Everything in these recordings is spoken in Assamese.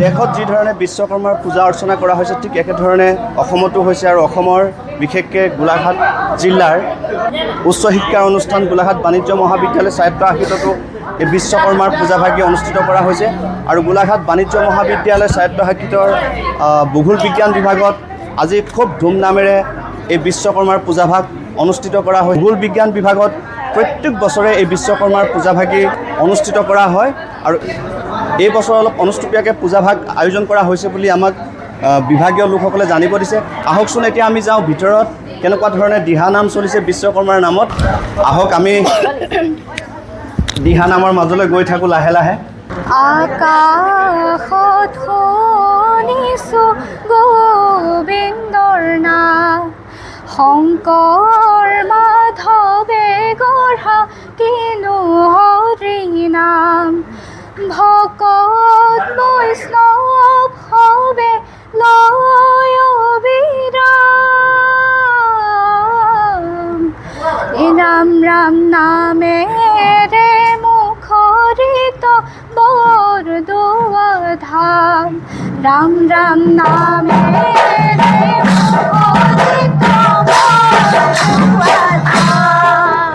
দেশত যি ধৰণে বিশ্বকৰ্মাৰ পূজা অৰ্চনা কৰা হৈছে ঠিক একেধৰণে অসমতো হৈছে আৰু অসমৰ বিশেষকৈ গোলাঘাট জিলাৰ উচ্চ শিক্ষাৰ অনুষ্ঠান গোলাঘাট বাণিজ্য মহাবিদ্যালয় স্বায়ত্তশাসিততো এই বিশ্বকৰ্মাৰ পূজাভাগি অনুষ্ঠিত কৰা হৈছে আৰু গোলাঘাট বাণিজ্য মহাবিদ্যালয় স্বায়ত্তশাসিতৰ ভূগোল বিজ্ঞান বিভাগত আজি খুব ধুমধামেৰে এই বিশ্বকৰ্মাৰ পূজাভাগ অনুষ্ঠিত কৰা হয়। ভূগোল বিজ্ঞান বিভাগত প্ৰত্যেক বছৰে এই বিশ্বকৰ্মাৰ পূজাভাগি অনুষ্ঠিত কৰা হয় আৰু এই বছৰ অলপ অনুষ্টুপীয়াকৈ পূজাভাগ আয়োজন কৰা হৈছে বুলি আমাক বিভাগীয় লোকসকলে জানিব দিছে। আহকচোন এতিয়া আমি যাওঁ ভিতৰত কেনেকুৱা ধৰণে দিহানাম চলিছে বিশ্বকৰ্মাৰ নামত। আহক আমি দিহানামৰ মাজলৈ গৈ থাকোঁ লাহে লাহে। আকাশত শুনিছোঁ গোবিন্দৰ নাম, শংকৰ মাধৱে গঢ়া কিনো হৰি নাম, ভকত বৈষ্ণৱ হবে লয় অবিৰাম, ৰাম ৰাম নামেৰে মুখৰিত বৰদোৱা ধাম, ৰাম ৰাম নামেৰে মুখৰিত বৰদোৱা ধাম।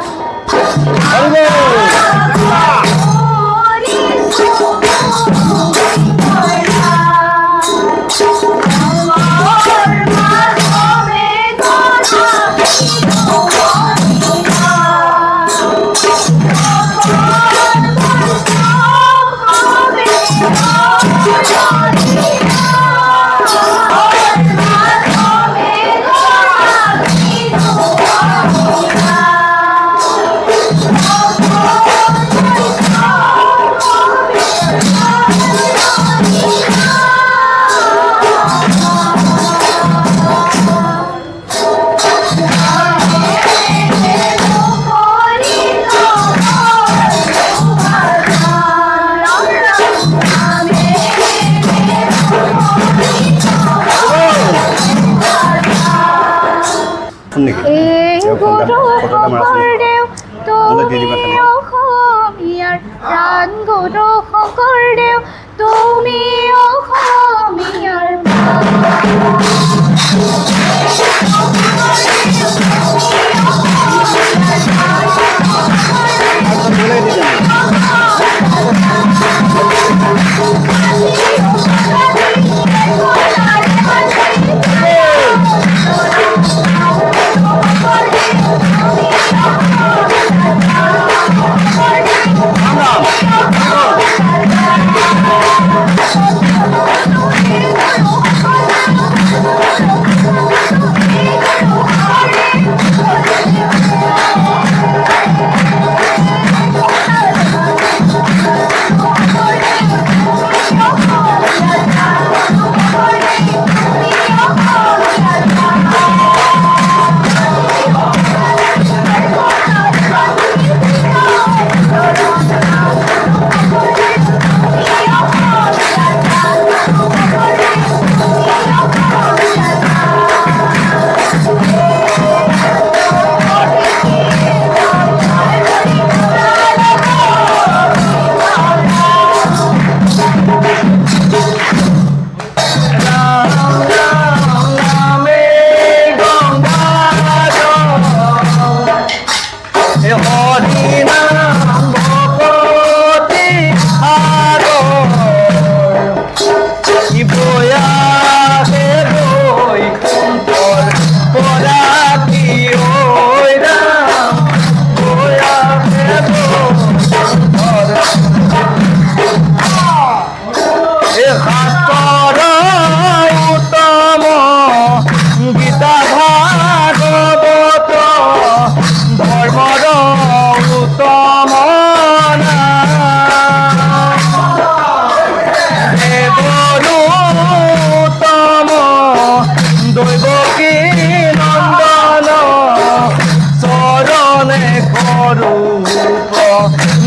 শংকৰদেৱ তুমি অসমীয়াৰ প্ৰাণ, গুৰু শংকৰদেৱ তুমি অসমীয়াৰ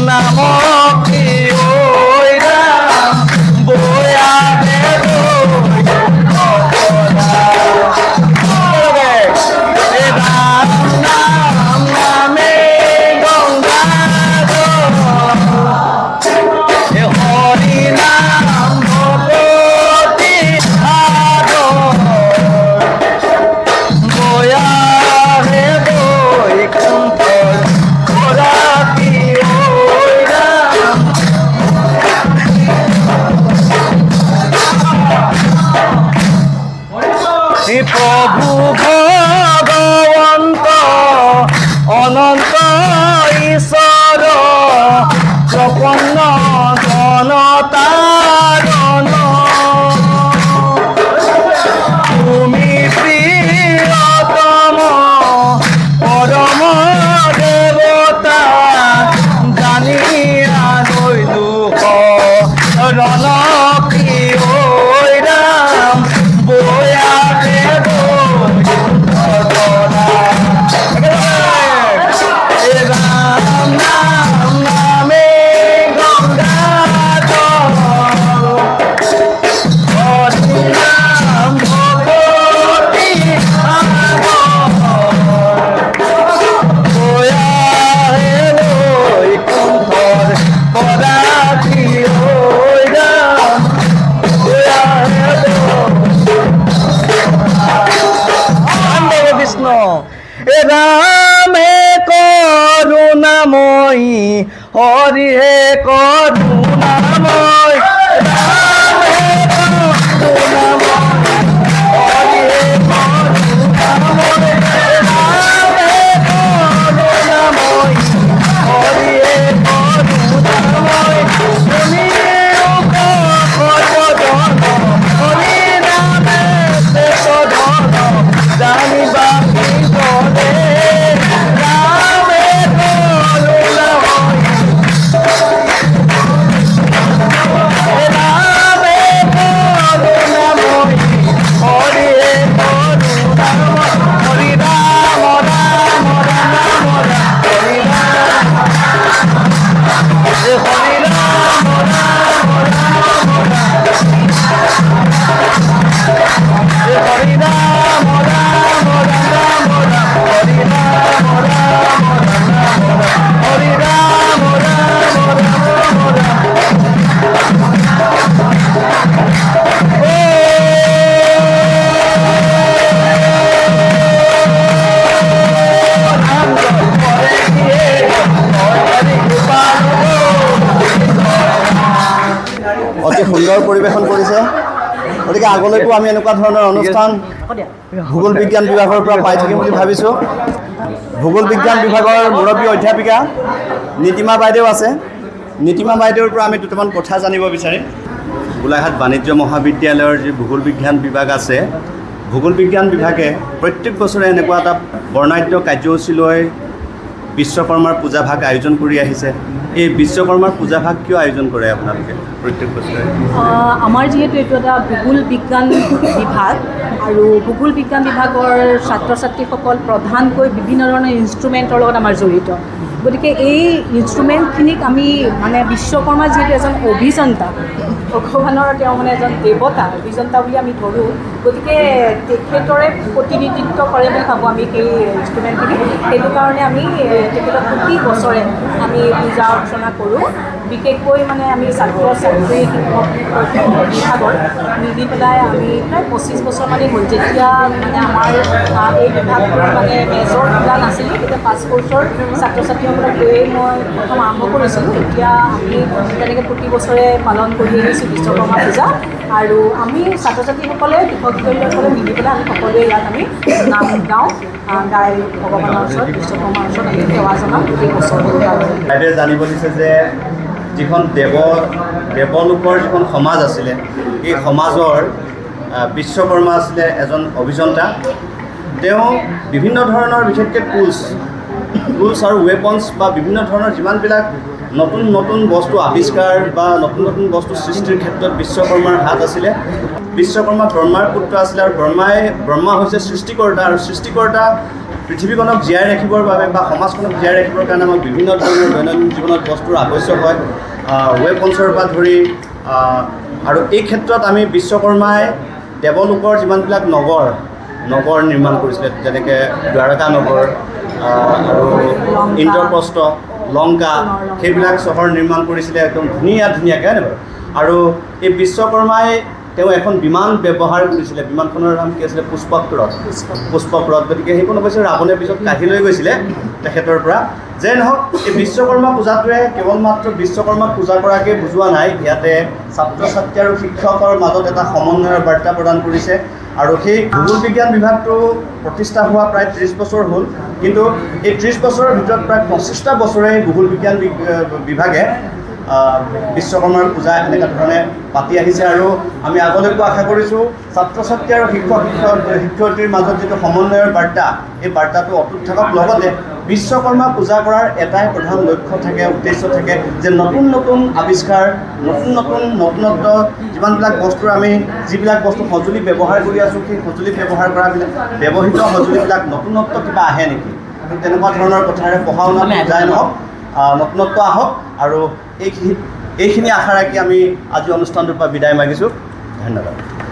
নাম কি ওই রাম বয়া প্রভু ভগবন্ত অনন্ত ঈশ্বর প্রপন্ন জনতারণ তুমি প্রিয়তম পরম দেবতা জানিয়া লইলু রণ রাম বয়া দেব রাম নাম নামে গঙ্গা নাম ভগবতী বয়া হেলই কুণ্ঠর পরাধী রাম বয়া কৃষ্ণ এ রামে করুণাময়ী হরি হে করুণাময় রামে করুণাময়ী হরি হে করুণাময় রামে করুণাময়ী হরি হে করুণাময় তুমি সর্বজন হরি নামে শেষ ধন জানিবা কি বলে রামে করুণাময় রামে করুণাময় হরি হে করুণাময় হরি রাম রাম রাম রাম হরি রাম হরি রাম রাম রাম হরি রাম রাম রাম হরি রাম হরি রাম অতি সুন্দৰ পৰিৱেশন কৰিছে গতিকে আগলৈকো আমি এনেকুৱা ধৰণৰ অনুষ্ঠান ভূগোল বিজ্ঞান বিভাগৰ পৰা পাই থাকিম বুলি ভাবিছোঁ ভূগোল বিজ্ঞান বিভাগৰ মুৰব্বী অধ্যাপিকা নীতিমা বাইদেউ আছে নীতিমা বাইদেউৰ পৰা আমি দুটামান কথা জানিব বিচাৰিম গোলাঘাট বাণিজ্য মহাবিদ্যালয়ৰ যি ভূগোল বিজ্ঞান বিভাগ আছে ভূগোল বিজ্ঞান বিভাগে প্ৰত্যেক বছৰে এনেকুৱা এটা বৰ্ণাঢ্য কাৰ্যসূচী লৈ বিশ্বকৰ্মাৰ পূজাভাগ আয়োজন কৰি আহিছে এই বিশ্বকৰ্মাৰ পূজাভাগ কিয় আয়োজন কৰে আপোনালোকে প্ৰত্যেক বছৰে আমাৰ যিহেতু এইটো এটা ভূগোল বিজ্ঞান বিভাগ আৰু ভূগোল বিজ্ঞান বিভাগৰ ছাত্ৰ ছাত্ৰীসকল প্ৰধানকৈ বিভিন্ন ধৰণৰ ইনষ্ট্ৰুমেণ্টৰ লগত আমাৰ জড়িত গতিকে এই ইনষ্ট্ৰুমেণ্টখিনিক আমি মানে বিশ্বকৰ্মা যিহেতু এজন অভিযন্তা ভগৱানৰ তেওঁ মানে এজন দেৱতা অভিযন্তা বুলি আমি ধৰোঁ গতিকে তেখেতৰে প্ৰতিনিধিত্ব কৰে বুলি ভাবোঁ আমি সেই ইনষ্ট্ৰুমেণ্টখিনি সেইটো কাৰণে আমি তেখেতক প্ৰতি বছৰে আমি পূজা অৰ্চনা কৰোঁ বিশেষকৈ মানে আমি ছাত্ৰ ছাত্ৰী শিক্ষক বিভাগৰ মিলি পেলাই আমি প্ৰায় 25 বছৰ মানে হ'ল যেতিয়া মানে আমাৰ এই বিভাগটোৰ মানে মেজৰ খোলা নাছিলোঁ তেতিয়া 5 বছৰ ছাত্ৰ ছাত্ৰীসকলক লৈয়ে মই প্ৰথম আৰম্ভ কৰিছিলোঁ এতিয়া আমি তেনেকৈ প্ৰতি বছৰে পালন কৰি আহিছোঁ বিশ্বকৰ্মা পূজা আৰু আমি ছাত্ৰ ছাত্ৰীসকলে শিক্ষক শিক্ষয়িত্ৰীসকলে মিলি পেলাই আমি সকলোৱে ইয়াত আমি নাম গাওঁ গাই ভগৱানৰ ওচৰত বিশ্বকৰ্মাৰ ওচৰত আমি সেৱা জনাওঁ গোটেই বছৰটোৰ কাৰণে বাইদেৱে জানিব দিছে যে যিখন দেৱলোকৰ যিখন সমাজ আছিলে এই সমাজৰ বিশ্বকৰ্মা আছিলে এজন অভিযন্তা তেওঁ বিভিন্ন ধৰণৰ বিশেষকৈ টুলছ আৰু ৱেপনছ বা বিভিন্ন ধৰণৰ যিমানবিলাক নতুন নতুন বস্তু আৱিষ্কাৰ বা নতুন নতুন বস্তু সৃষ্টিৰ ক্ষেত্ৰত বিশ্বকৰ্মাৰ হাত আছিলে বিশ্বকৰ্মা ব্ৰহ্মাৰ পুত্ৰ আছিলে আৰু ব্ৰহ্মা হৈছে সৃষ্টিকৰ্তা আৰু সৃষ্টিকৰ্তা পৃথিৱীখনক জীয়াই ৰাখিবৰ বাবে বা সমাজখনক জীয়াই ৰাখিবৰ কাৰণে আমাক বিভিন্ন ধৰণৰ দৈনন্দিন জীৱনত বস্তুৰ আৱশ্যক হয় ৱেপনছৰ পৰা ধৰি আৰু এই ক্ষেত্ৰত আমি বিশ্বকৰ্মাই দেৱলোকৰ যিমানবিলাক নগৰ নিৰ্মাণ কৰিছিলে যেনেকৈ দ্বাৰকা নগৰ আৰু ইন্দ্ৰপ্ৰস্থ লংকা সেইবিলাক চহৰ নিৰ্মাণ কৰিছিলে একদম ধুনীয়াকৈ হয় নাই বাৰু আৰু এই বিশ্বকৰ্মাই তেওঁ এখন বিমান ব্যৱহাৰ কৰিছিলে বিমানখনৰ নাম কি আছিলে পুষ্পক ৰথ গতিকে সেইখন অৱশ্যে ৰাৱণে পিছত কাঢ়ি লৈ গৈছিলে তেখেতৰ পৰা যে নহওক এই বিশ্বকৰ্মা পূজাটোৱে কেৱল মাত্ৰ বিশ্বকৰ্মাক পূজা কৰাকে বুজোৱা নাই ইয়াতে ছাত্ৰ ছাত্ৰী আৰু শিক্ষকৰ মাজত এটা সমন্বয়ৰ বাৰ্তা প্ৰদান কৰিছে আৰু সেই ভূগোল বিজ্ঞান বিভাগটো প্ৰতিষ্ঠা হোৱা প্ৰায় 30 বছৰ হ'ল কিন্তু এই 30 বছৰৰ ভিতৰত প্ৰায় 25টা বছৰে ভূগোল বিজ্ঞান বিভাগে বিশ্বকৰ্মাৰ পূজা এনেকুৱা ধৰণে পাতি আহিছে আৰু আমি আগলৈকো আশা কৰিছোঁ ছাত্ৰ ছাত্ৰী আৰু শিক্ষয়িত্ৰীৰ মাজত যিটো সমন্বয়ৰ বাৰ্তা এই বাৰ্তাটো অটুট থাকক লগতে বিশ্বকৰ্মা পূজা কৰাৰ এটাই প্ৰধান লক্ষ্য থাকে উদ্দেশ্য থাকে যে নতুন নতুন আৱিষ্কাৰ নতুনত্ব যিমানবিলাক বস্তুৰ আমি যিবিলাক বস্তু সঁজুলি ব্যৱহাৰ কৰি আছোঁ সেই সঁজুলি ব্যৱহাৰ কৰাবিলাক ব্যৱহৃত সঁজুলিবিলাক নতুনত্ব কিবা আহে নেকি তেনেকুৱা ধৰণৰ কথাৰে পঢ়া শুনা যায় নহওক নতুনত্ব আহক আৰু এইখিনি আশা ৰাখি আমি আজি অনুষ্ঠানটোৰ পৰা বিদায় মাগিছোঁ ধন্যবাদ